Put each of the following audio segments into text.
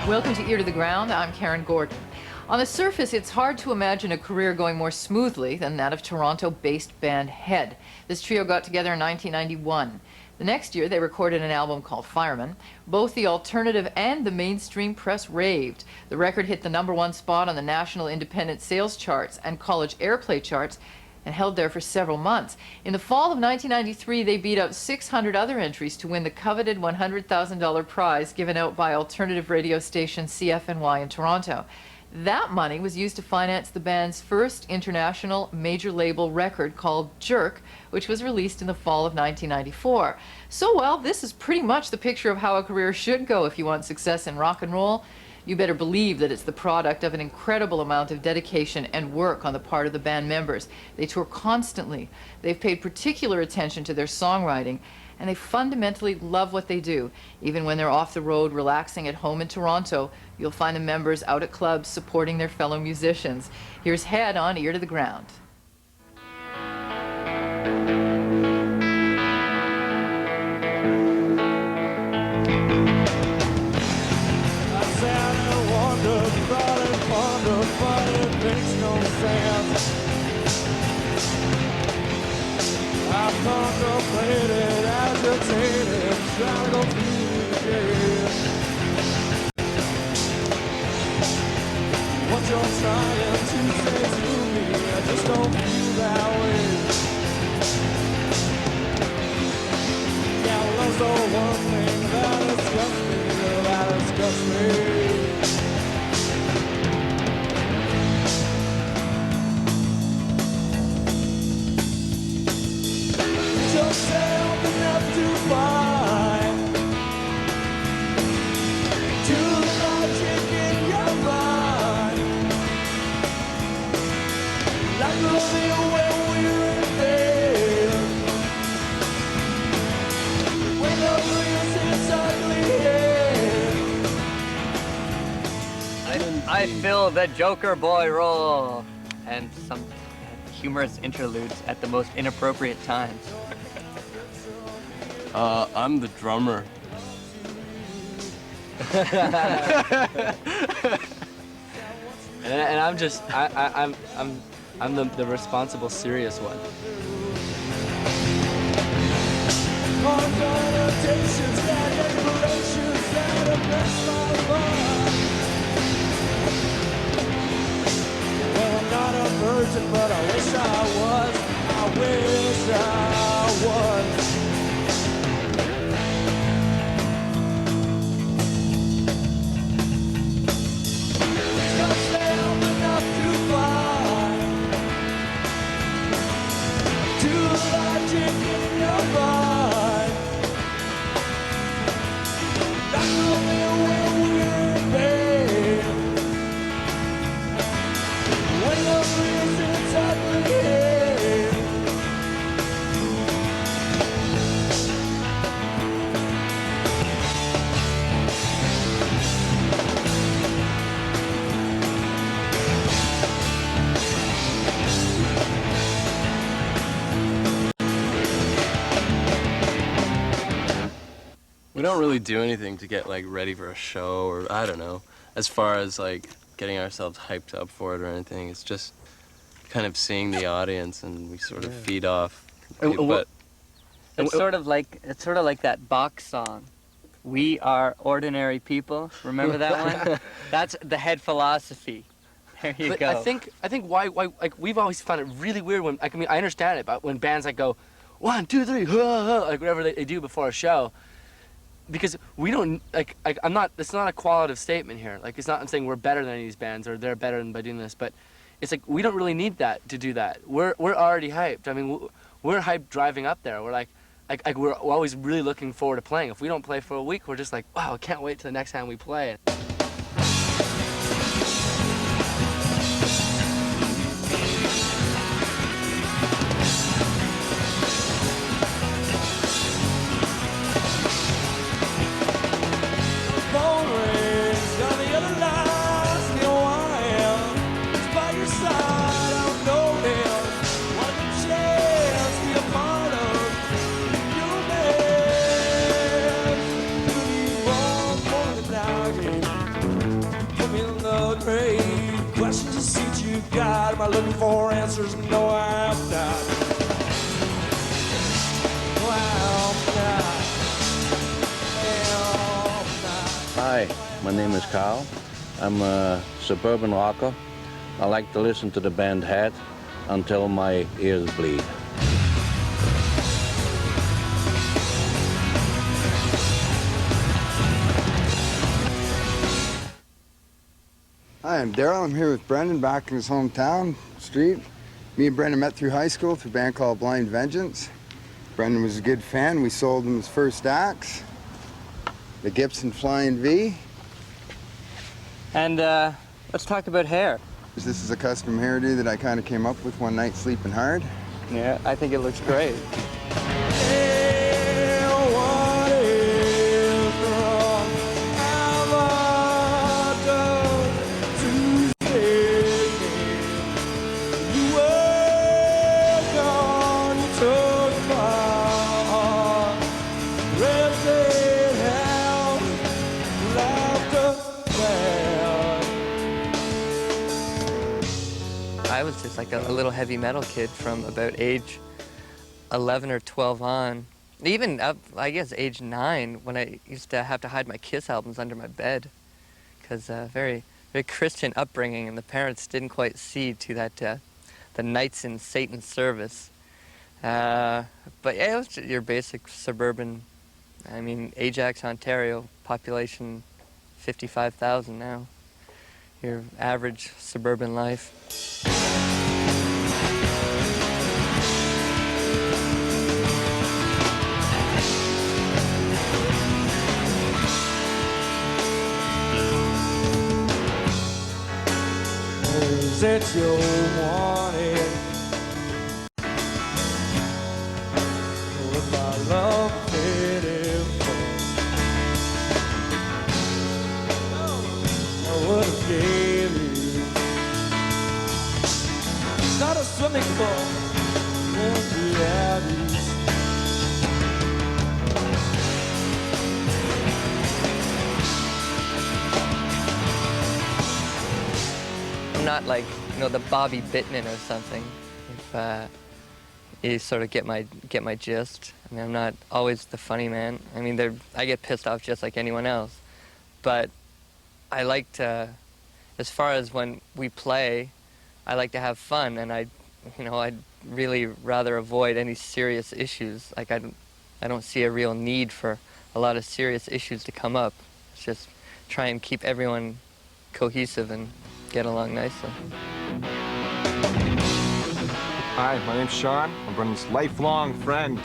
Welcome to Ear to the Ground. I'm Karen Gordon. On the surface, it's hard to imagine a career going more smoothly than that of Toronto-based band hHead. This trio got together in 1991. The next year, they recorded an album called Fireman. Both the alternative and the mainstream press raved. The record hit the #1 spot on the national independent sales charts and college airplay charts, and held there for several months. In the fall of 1993, they beat out 600 other entries to win the coveted $100,000 prize given out by alternative radio station CFNY in Toronto. That money was used to finance the band's first international major label record called Jerk, which was released in the fall of 1994. So, well, this is pretty much the picture of how a career should go if you want success in rock and roll. You better believe that it's the product of an incredible amount of dedication and work on the part of the band members. They tour constantly. They've paid particular attention to their songwriting, and they fundamentally love what they do. Even when they're off the road relaxing at home in Toronto, you'll find the members out at clubs supporting their fellow musicians. Here's hHead on Ear to the Ground. I contemplated, agitated, trying to go through the day. What you're trying to say to me, I just don't feel that way. Yeah, love's the one thing that disgusts me, that disgusts me. Yourself enough to find to the logic in your mind, like Romeo when we're in bed, when the reels its ugly head. I fill the Joker boy role and some humorous interludes at the most inappropriate times. I'm the drummer. and I'm the responsible, serious one. Well, I'm not a virgin, but I wish I was. I wish I was. We don't really do anything to get like ready for a show, or I don't know, as far as like getting ourselves hyped up for it or anything. It's just kind of seeing the audience, and we sort of feed off. But it's sort of like that Bach song, "We Are Ordinary People." Remember that one? That's the hHead philosophy. There you go. I think why like we've always found it really weird when I mean I understand it, but when bands like go 1, 2, 3, like whatever they do before a show. Because we don't, like I'm not, it's not a qualitative statement here. Like, it's not, I'm saying we're better than any of these bands, or they're better than by doing this, but it's like, we don't really need that to do that. We're already hyped. I mean, we're hyped driving up there. We're like we're always really looking forward to playing. If we don't play for a week, we're just like, wow, I can't wait till the next time we play. morning. Put me in the grave. Questions to see what you got. Am I looking for answers? No, I'm not. No, I'm not. Hi, my name is Carl. I'm a suburban rocker. I like to listen to the band hHead until my ears bleed. Hi, I'm Daryl. I'm here with Brendan back in his hometown, Street. Me and Brendan met through high school through a band called Blind Vengeance. Brendan was a good fan. We sold him his first axe, the Gibson Flying V. And let's talk about hair. This is a custom hairdo that I kind of came up with one night sleeping hard. Yeah, I think it looks great. I was just like a little heavy metal kid from about age 11 or 12 on. Even up, I guess, age 9, when I used to have to hide my Kiss albums under my bed. Because very Christian upbringing, and the parents didn't quite see to that, the nights in Satan's service. But yeah, it was just your basic suburban, I mean, Ajax, Ontario, population 55,000 now. Your average suburban life. Is it your wanting? With my love fading from, I would have gave you. It's not a swimming pool, empty alleys. I'm not like, you know, the Bobby Bittman or something. If you sort of get my gist. I mean, I'm not always the funny man. I mean, I get pissed off just like anyone else. But I like to, as far as when we play, I like to have fun, and I'd really rather avoid any serious issues. Like I don't see a real need for a lot of serious issues to come up. It's just try and keep everyone cohesive and get along nicely. Hi, my name's Sean. I'm Brendan's lifelong friend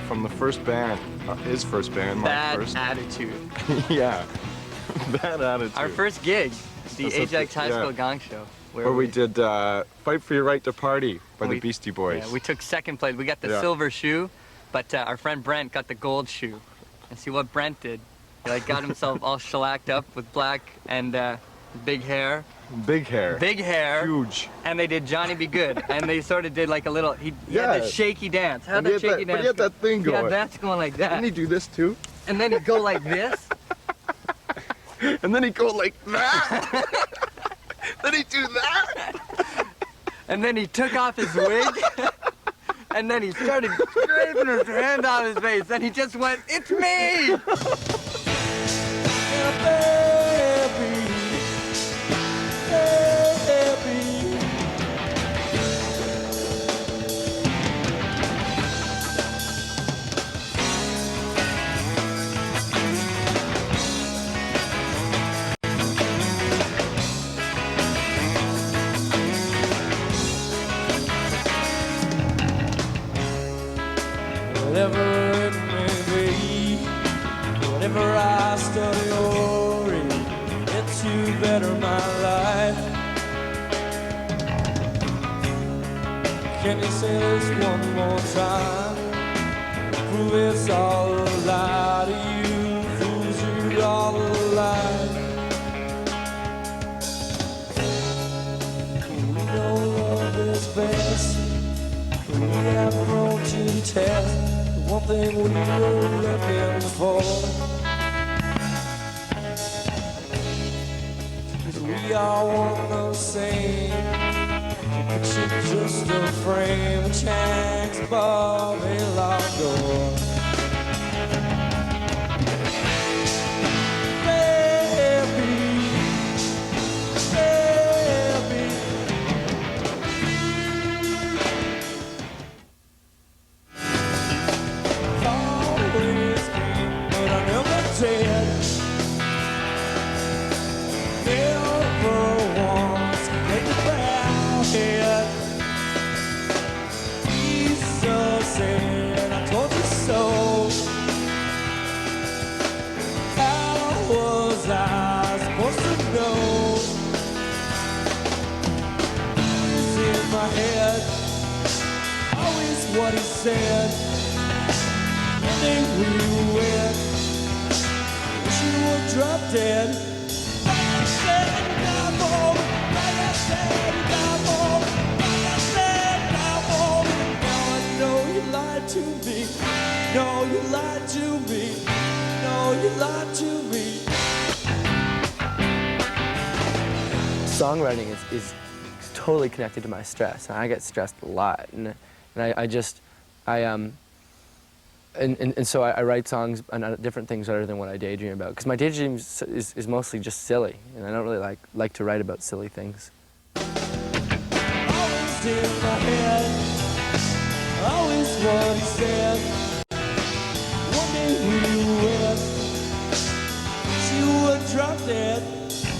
from the first band, his first band, my Bad first. attitude. Yeah, bad attitude. Our first gig, the That's Ajax High yeah. School Gong Show. Where we did Fight for Your Right to Party by the Beastie Boys. Yeah, we took second place. We got the Yeah. silver shoe, but our friend Brent got the gold shoe. And see what Brent did. He like got himself all shellacked up with black and big hair. Big hair. Big hair. Huge. And they did Johnny Be Good. And they sort of did like a little, he Yeah. had this shaky dance. How'd And he that had shaky that- dance but he had go? that thing going. Yeah, that's going like that. Didn't he do this too? And then he'd go like this. And then he'd go like that. Then he'd do that. And then he took off his wig. And then he started scraping his hand on his face. And he just went, "It's me!" Whatever it may be, whenever I study or read, it's to better my life. Can you say this one more time? Prove it's all a lie to you, fools, you're all alive. We know love is best, we have grown to test. One thing we were looking for. 'cause we all want the same. Picture just a frame which hangs above a locked door. What he said, one day we went, wish you would drop dead. Like I said, die for me. Like I said, die for me. Like I said, die for me. Now I know you lied to me. No, you lied to me. No, you lied to me. Songwriting is totally connected to my stress. I get stressed a lot, and so I write songs on different things other than what I daydream about. Because my daydream is mostly just silly, and I don't really like to write about silly things. Always in my head, always what he said. One day we went, she would drop dead.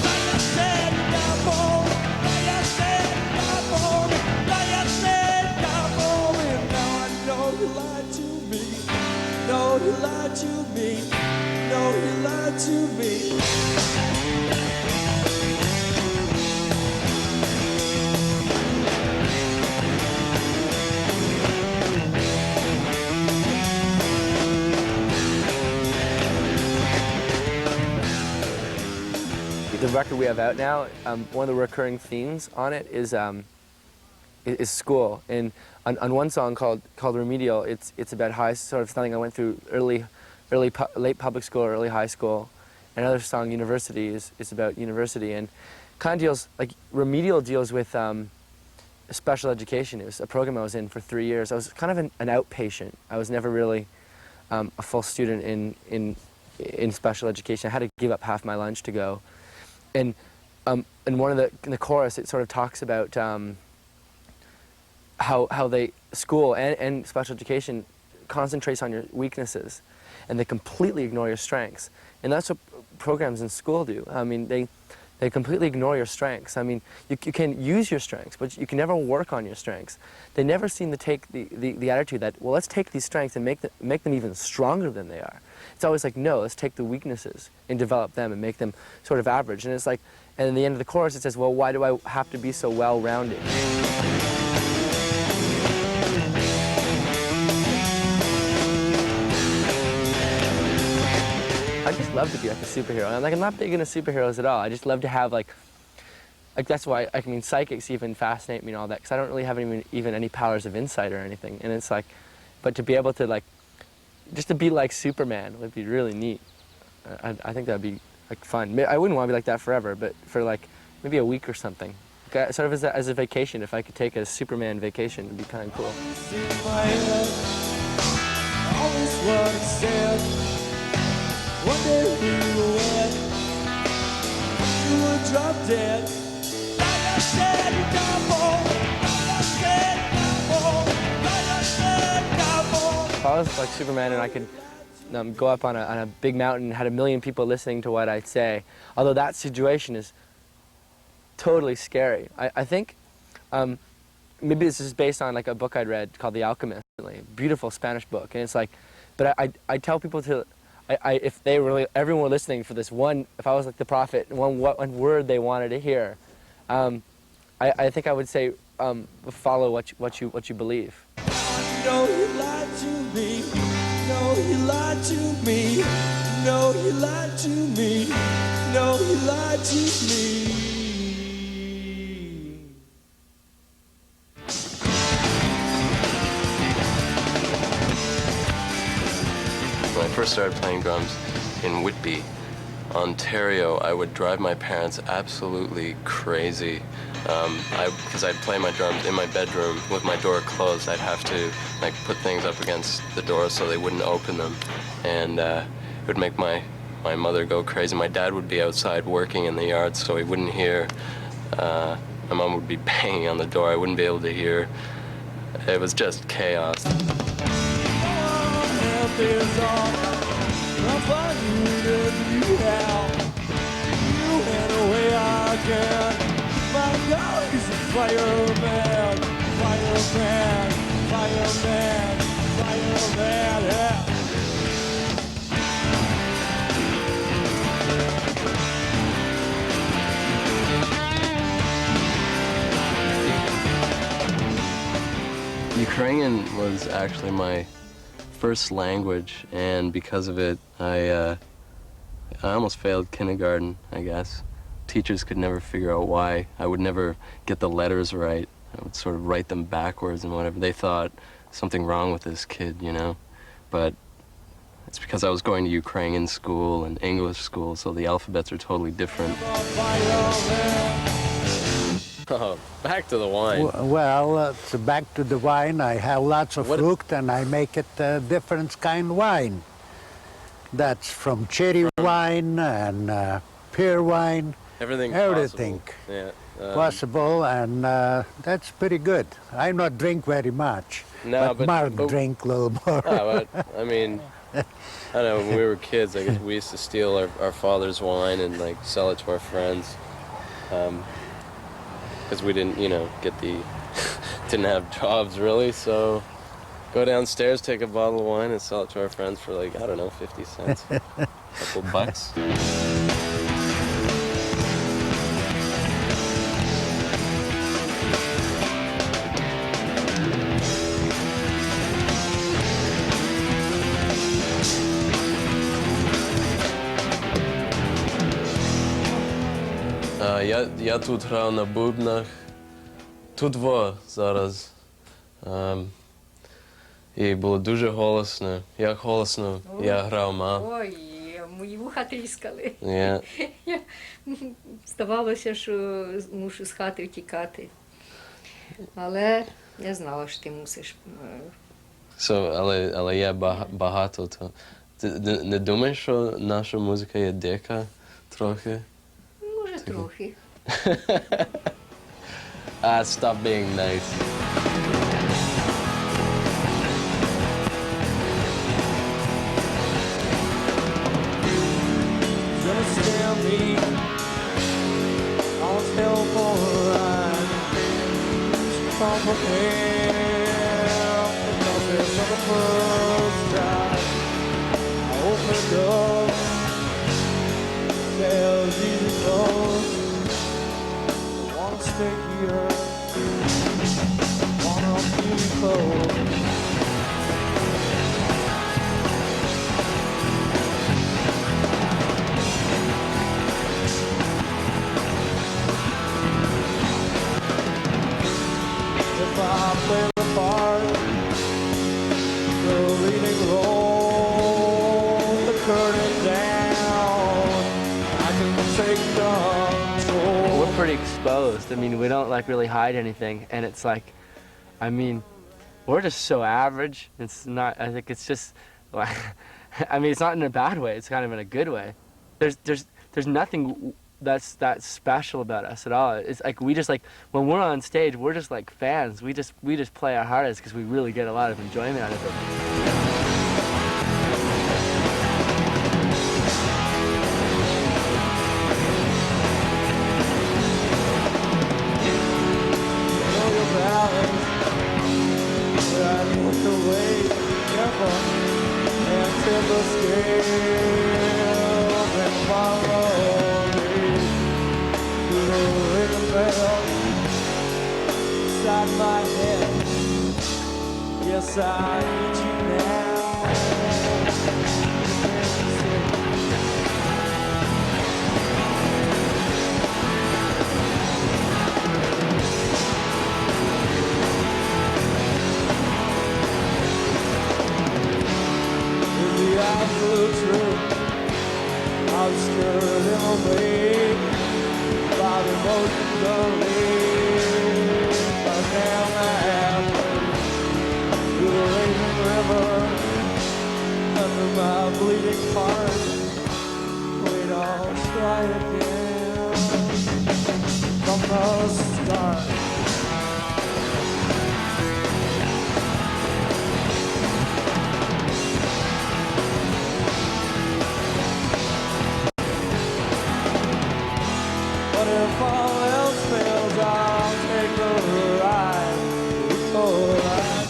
Like I said, die for me. Like I said, die for me. Like I said, die for me. Now I know you lied to me. No, you lied to me. No, you lied to me. The record we have out now, one of the recurring themes on it is school. And on one song called Remedial, it's about sort of something I went through late public school, early high school. Another song, University, is about university, and kind of deals, like Remedial deals with special education. It was a program I was in for 3 years. I was kind of an outpatient. I was never really a full student in special education. I had to give up half my lunch to go. And in the chorus, it sort of talks about how school and special education concentrates on your weaknesses, and they completely ignore your strengths. And that's what programs in school do. I mean, they completely ignore your strengths. I mean, you can use your strengths, but you can never work on your strengths. They never seem to take the attitude that, well, let's take these strengths and make them even stronger than they are. It's always like, no, let's take the weaknesses and develop them and make them sort of average. And it's like, and in the end of the chorus it says, well, why do I have to be so well-rounded? I just love to be like a superhero. And I'm not big into superheroes at all. I just love to have like that's why, I mean, psychics even fascinate me and all that, because I don't really have even any powers of insight or anything. And it's like, but to be able to like, just to be like Superman would be really neat. I think that would be like fun. I wouldn't want to be like that forever, but for like maybe a week or something. Like, sort of as a vacation, if I could take a Superman vacation, it'd be kind of cool. Always what he said. One day we went, you would drop dead. Like I said, you die for me. Like I said, die for me. Like I said, die for me. If I was like Superman and I could go up on a big mountain and had 1 million people listening to what I'd say, although that situation is totally scary. I think maybe this is based on like a book I'd read called The Alchemist, a beautiful Spanish book, and it's like, but I tell people to, if they really, everyone were listening for this one, if I was like the prophet, one word they wanted to hear, I think I would say, follow what you believe. No, you lied to me. No, you lied to me. No, you lied to me. No, you lied to me. When I first started playing drums in Whitby, Ontario, I would drive my parents absolutely crazy. Because I'd play my drums in my bedroom with my door closed. I'd have to like put things up against the door so they wouldn't open them, and it would make my mother go crazy. My dad would be outside working in the yard, so he wouldn't hear. My mom would be banging on the door. I wouldn't be able to hear. It was just chaos. My God, he's a fireman, fireman, fireman, fireman, yeah. Ukrainian was actually my first language, and because of it, I almost failed kindergarten, I guess. Teachers could never figure out why. I would never get the letters right. I would sort of write them backwards and whatever. They thought something wrong with this kid, you know? But it's because I was going to Ukrainian school and English school, so the alphabets are totally different. Oh, back to the wine. Well, it's back to the wine. I have lots of fruit and I make it different kind wine. That's from cherry wine and pear wine. Everything. Everything. Possible. Yeah. Possible, and that's pretty good. I not drink very much. No, but Mark drink a little more. But, I mean, I don't know, when we were kids, I guess we used to steal our father's wine and like sell it to our friends. Because we didn't, you know, didn't have jobs really, so go downstairs, take a bottle of wine and sell it to our friends for like, I don't know, 50 cents. A couple bucks. Я тут грав на бубнах, тут зараз. І було дуже голосно. Як голосно я грав, Ой, мої вуха тріскали. Yeah. Здавалося, що мушу з хати втікати. Але я знала, що ти мусиш. Але є багато. То. Ти не думаєш, що наша музика є дика трохи? Може, трохи. Stop being nice. Gonna scare me. I'll tell for a ride. Come prepared. Because it's for the first time. I open the door. Tell Jesus close. Wanna stay here. Wanna be close. If I play the part, the leading role, the curtain down, I can take control. We're pretty exposed. I mean, we don't like really hide anything, and it's like, I mean, we're just so average. It's not. I think it's just like, I mean, it's not in a bad way. It's kind of in a good way. There's nothing that's that special about us at all. It's like we just like when we're on stage, we're just like fans. We just play our hardest because we really get a lot of enjoyment out of it. Know your balance, right with the weight, careful, and tip the scale, and follow me to the rhythm bell inside my head. Yes, I need you now. Is the absolute truth. I'll stir must start. But if all else fails, I'll take a ride. It's alright.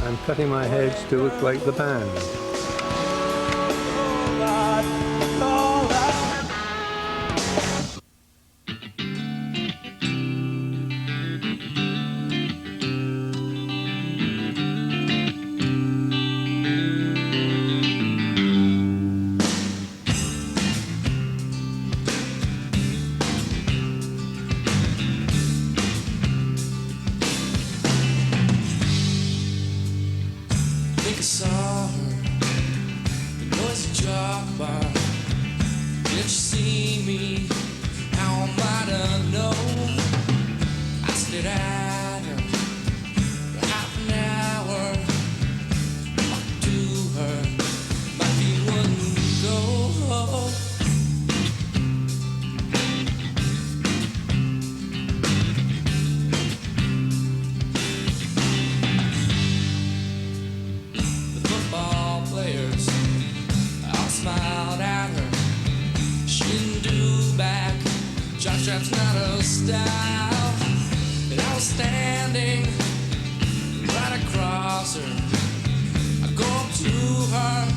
I'm cutting my heads to look like the band. Alright, alright. think I saw her, the noisy jock bar. Did you see me? How am I to know? I stared at her for half an hour. Walked to her, my feet wouldn't go. The football players all smiled at her. She didn't do back. Jockstrap's not her style. And I was standing right across her. I go up to her.